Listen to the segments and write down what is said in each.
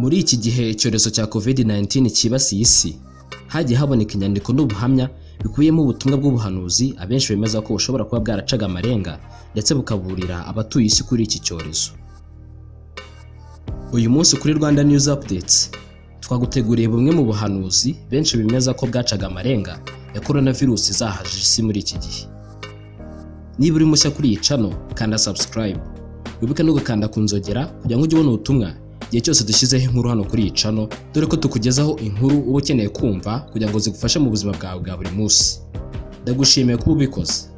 Muri iki gihe icyorezo cya COVID-19 cyibasiye isi, hagiye haboneka inyandiko n'ubuhamya bikubiyemo ubutumwa bw'ubuhanuzi abenshi bemeza ko bushobora kuba bwaracaga amarenga ndetse bukaburira abatuye isi kuri iki cyorezo. Uyu munsi kuri Rwanda News Updates twaguteguriye bumwe mu buhanuzi benshi bemeza ko bwacaga amarenga ya coronavirus izahaje isi muri iki gihe. Niba uri mushya kuri iyi channel, kanda subscribe, wibuke no gukanda ku nzogera kugira ngo ujye ubona ubutumwa igihe cyose dushyizeho inkuru hano kuri iyi channel, dore ko tukugezaho inkuru uba ukeneye kumva kugira ngo zigufashe mu buzima bwawe bwa buri munsi. Ndagushimiye kuba ubikoze.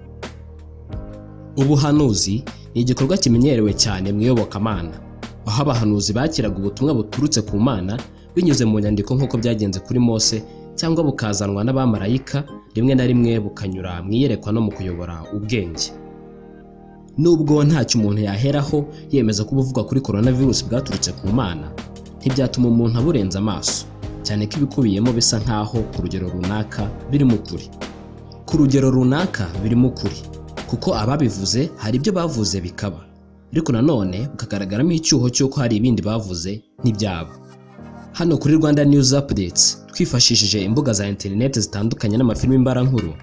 Ubuhanuzi ni igikorwa kimenyerewe cyane mu iyobokamana, aho abahanuzi bakiraga ubutumwa buturutse ku Mana binyuze mu nyandiko nk'uko byagenze kuri Mose, cyangwa bukazanwa n'abamarayika, rimwe na rimwe bukanyura mu iyerekwa no mu kuyobora ubwenge. Nubwo ntacyo umuntu yaheraho yemeza ko ubuvugwa kuri coronavirus bwaturutse ku Mana, ntibyatuma umuntu aburenza amaso, cyane ko ibikubiyemo bisa nkaho ku rugero runaka birimo ukuri. Ku rugero runaka birimo ukuri, kuko ababivuze hari ibyo bavuze bikaba, ariko nanone bukagaragaramo icyuho cy'uko hari ibindi bavuze ntibyaba. Hano kuri Rwanda News Updates twifashishije imbuga za internet zitandukanye n'amafilimi mbarankuru,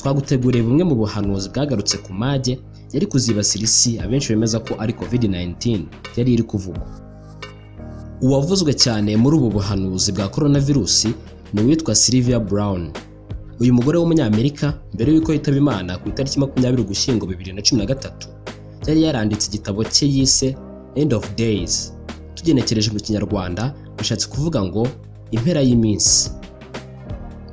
twaguteguriye bumwe mu buhanuzi bwagarutse ku mage yari kuzibasira isi abenshi bemeza ko ari COVID-19 yari iri kuvugwa. Uwavuzwe cyane muri ubu buhanuzi bwa coronavirus ni uwitwa Sylvia Brown. Uyu mugore w'umunyamerika mbere y'uko yitaba Imana ku itariki 20 Ugushyingo 2013 yari yaranditse igitabo cye yise End of Days. Tugenekereje mu Kinyarwanda bishatse kuvuga ngo impera y'iminsi.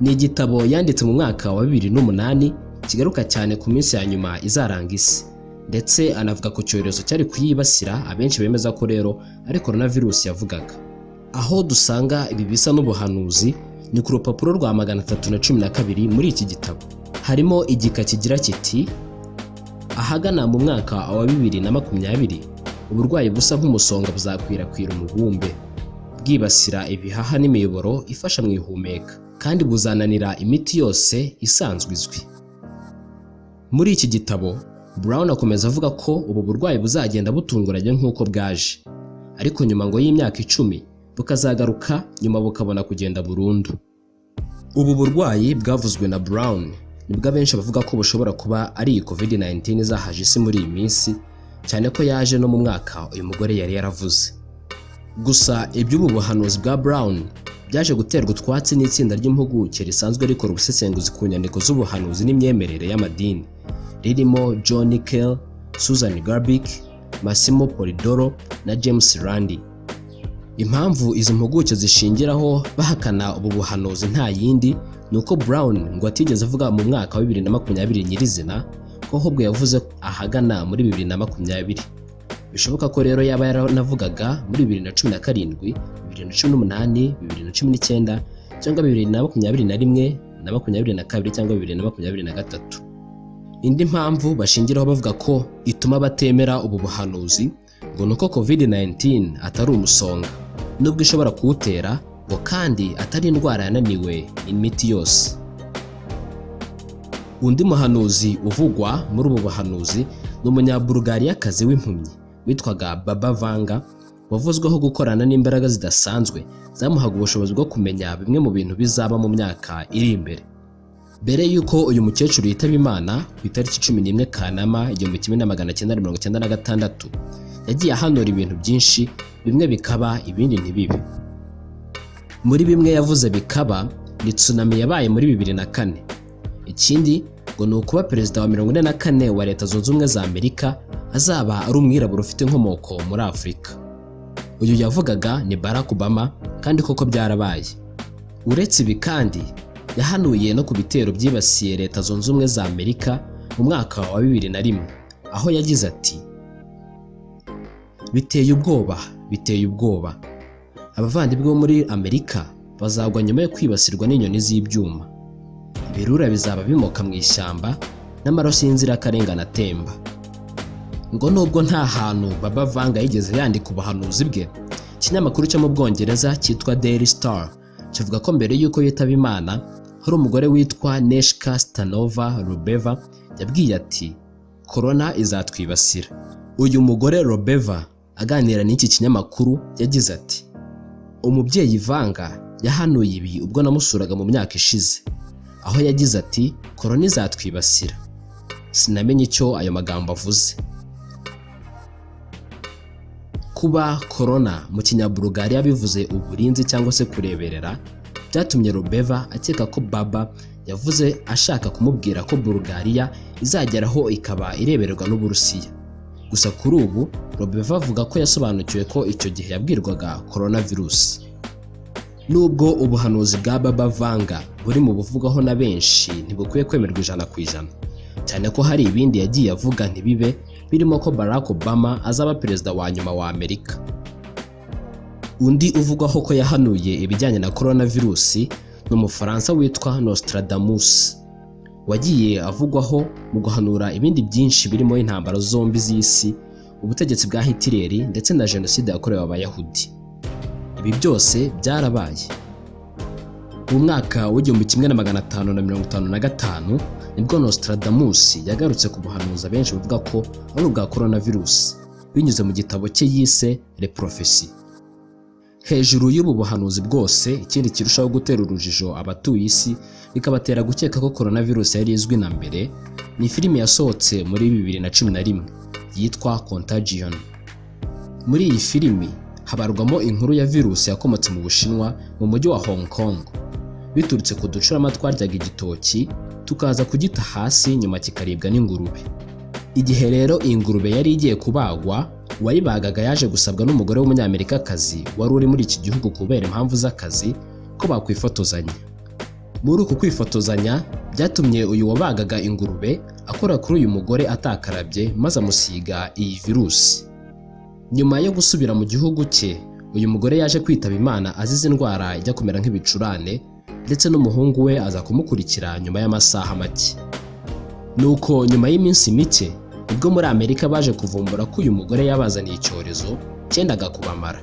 Ni igitabo yanditse mu mwaka wa 2008 kigaruka cyane ku minsi ya nyuma izaranga isi, ndetse anavuga ku cyorezo cyari kuyibasira abenshi bemeza ko rero ari coronavirus yavugaga. Aho dusanga ibi bisa n'ubuhanuzi ni ku rupapuro rwa 312 muri iki gitabo. Harimo igika kigira kiti: ahagana mu mwaka wa 2020 uburwayi busa nk'umusonga buzakwirakwira umubumbe, bwibasira ibihaha n'imiyoboro ifasha mu ihumeka, kandi buzananira imiti yose isanzwe izwi. Muri iki gitabo Brown akomeza avuga ko ubu burwayi buzagenda butunguranye nk'uko bwaje, ariko nyuma ngo y'imyaka 10 bukazagaruka, nyuma bukabona kugenda burundu. Ubu burwayi bwavuzwe na Brown nibwo benshi bavuga ko bushobora kuba ari COVID-19 izahaje isi muri iyi minsi, cyane ko yaje no mu mwaka uyu mugore yari yaravuze. Gusa iby'ubu buhanuzi bwa Brown byaje guterwa utwatsi n'itsinda ry'impuguke risanzwe rikora ubusesenguzi ku nyandiko z'ubuhanuzi n'imyemerere y'amadini, ririmo John Nickel, Susan Garbick, Massimo Polidoro na James Randi. Impamvu izi mpuguke zishingiraho bahakana ubu buhanuzi nta yindi ni uko Brown ngo atigeze avuga mu mwaka wa 2020 nyirizina, ko ahubwo yavuze ahagana muri 2020. Bishoboka ko rero yaba yaranavugaga muri 2017, 2018, 2019 cyangwa 2021 na 2022 cyangwa 2023. Indi mpamvu bashingiraho bavuga ko ituma batemera ubu buhanuzi ngo nuko COVID-19 atari umusonga, nubwo ishobora kuwutera, ngo kandi atari indwara yananiwe imiti yose. Undi muhanuzi uvugwa muri ubu buhanuzi ni umunyabulgariyakazi w'impumyi witwaga Baba Vanga, wavuzweho gukorana n'imbaraga zidasanzwe zamuhaga ubushobozi bwo kumenya bimwe mu bintu bizaba mu myaka iri imbere. Mbere y'uko uyu mukecuru yitaba Imana ku itariki 11 Kanama 1996, yagiye ahanura ibintu byinshi, bimwe bikaba ibindi ntibibe. Muri bimwe yavuze bikaba ni tsunami yabaye muri 2004. Ikindi ngo ni ukuba perezida wa 44 wa Leta Zunze Ubumwe za Amerika azaba ari umwirabura ufite inkomoko muri Afurika. Uyu yavugaga ni Barack Obama, kandi koko byarabaye. Uretse ibi kandi yahanuye no ku bitero byibasiye Leta Zunze Ubumwe za Amerika mu mwaka wa 2001, aho yagize ati: biteye ubwoba, abavandimwe bo muri Amerika bazagwa nyuma yo kwibasirwa n'inyoni z'ibyuma, ibirura bizaba bimoka mu ishyamba n'amaraso y'inzirakarengane atemba. Ngo nubwo nta hantu Baba Vanga yigeze yandika ubuhanuzi bwe, ikinyamakuru cyo mu Bwongereza cyitwa Daily Star kivuga ko mbere y'uko yitaba Imana hari umugore witwa Neshka Stanova Rubeva yabwiye ati: corona izatwibasira. Uyu mugore Rubeva aganira n'iki kinyamakuru yagize ati: umubyeyi Vanga yahanuye ibi ubwo namusuraga mu myaka ishize, aho yagize ati korona izatwibasira. Sinamenye icyo ayo magambo avuze. Kuba korona mu kinyabulugariya bivuze uburinzi cyangwa se kureberera, byatumye Robeva akeka ko Baba yavuze ashaka kumubwira ko Bulugariya izageraho ikaba irebererwa n'Uburusiya. Gusa kuri ubu Robeva avuga ko yasobanukiwe ko icyo gihe yabwirwaga coronavirus. Nubwo ubuhanuzi bwa Baba Vanga buri mu buvugwaho na benshi, ntibukwiye kwemerwa 100%, cyane ko hari ibindi yagiye avuga ntibibe, birimo ko Barack Obama azaba perezida wa nyuma wa Amerika. Undi uvugwaho ko yahanuye ibijyanye na coronavirus ni Umufaransa witwa Nostradamus, wagiye avugwaho mu guhanura ibindi byinshi birimo intambara zombi z'isi, ubutegetsi bwa Hitler ndetse na jenoside yakorewe Abayahudi. Ibi byose byarabaye. Mu mwaka w'1555 nibwo Nostradamus yagarutse ku buhanuzi benshi bavuga ko ari ubwa coronavirus, binyuze mu gitabo cye yise Le Prophétie. Hejuru y'ubu buhanuzi bwose, ikindi kirushaho gutera urujijo abatuye isi bikabatera gukeka ko coronavirus yari izwi na mbere, ni filime yasohotse muri 2011 yitwa Contagion. Muri iyi filimi habarwamo inkuru ya virusi yakomotse mu Bushinwa mu mujyi wa Hong Kong, biturutse ku ducurama twaryaga igitoki tukaza kugita hasi nyuma kikaribwa n'ingurube. Igihe rero iyi ngurube yari igiye kubagwa, uwayibagaga yaje gusabwa n'umugore w'umunyamerikakazi wari uri muri iki gihugu kubera impamvu z'akazi ko bakwifotozanya. Muri uku kwifotozanya byatumye uyu wabagaga ingurube akora kuri uyu mugore atakarabye maze amusiga iyi virusi. Nyuma yo gusubira mu gihugu cye, uyu mugore yaje kwitaba Imana azize indwara ijya kumera nk'ibicurane, ndetse n'umuhungu we aza kumukurikira nyuma y'amasaha make. Nuko nyuma y'iminsi mike ubwo muri Amerika baje kuvumbura ko uyu mugore yabazaniye icyorezo cyendaga kubamara.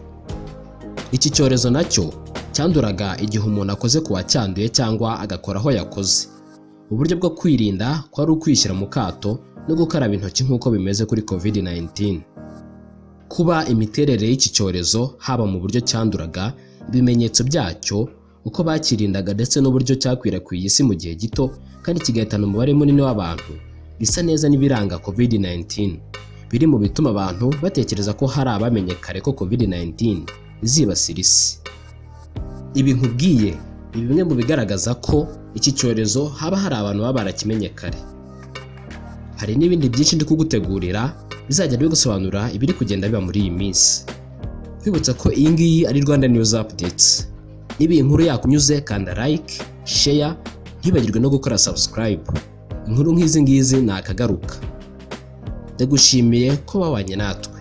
Iki cyorezo nacyo cyanduraga igihe umuntu akoze ku wacyanduye cyangwa agakora aho yakoze. Uburyo bwo kwirinda kwari ukwishyira mu kato no gukaraba intoki nk'uko bimeze kuri COVID-19. Kuba imiterere y'iki cyorezo haba mu buryo cyanduraga, ibimenyetso byacyo, uko bakirindaga ndetse n'uburyo cyakwirakwiye isi mu gihe gito kandi kigahitana umubare munini w'abantu, bisa neza n'ibiranga COVID-19, biri mu bituma abantu batekereza ko hari abamenye kare ko COVID-19 izibasira isi. Ibi nkubwiye ni bimwe mu bigaragaza ko iki cyorezo haba hari abantu baba barakimenye kare. Hari n'ibindi byinshi ndi kugutegurira bizajya bigusobanura ibiri kugenda biba muri iyi minsi. Kwibutsa ko iyi ngiyi ari Rwanda News Updates. Niba iyi nkuru yakunyuze kanda like, share, ntibagirwe no gukora subscribe. Inkuru nk'izi ngizi nakagaruka. Ndagushimiye ko wabanye natwe.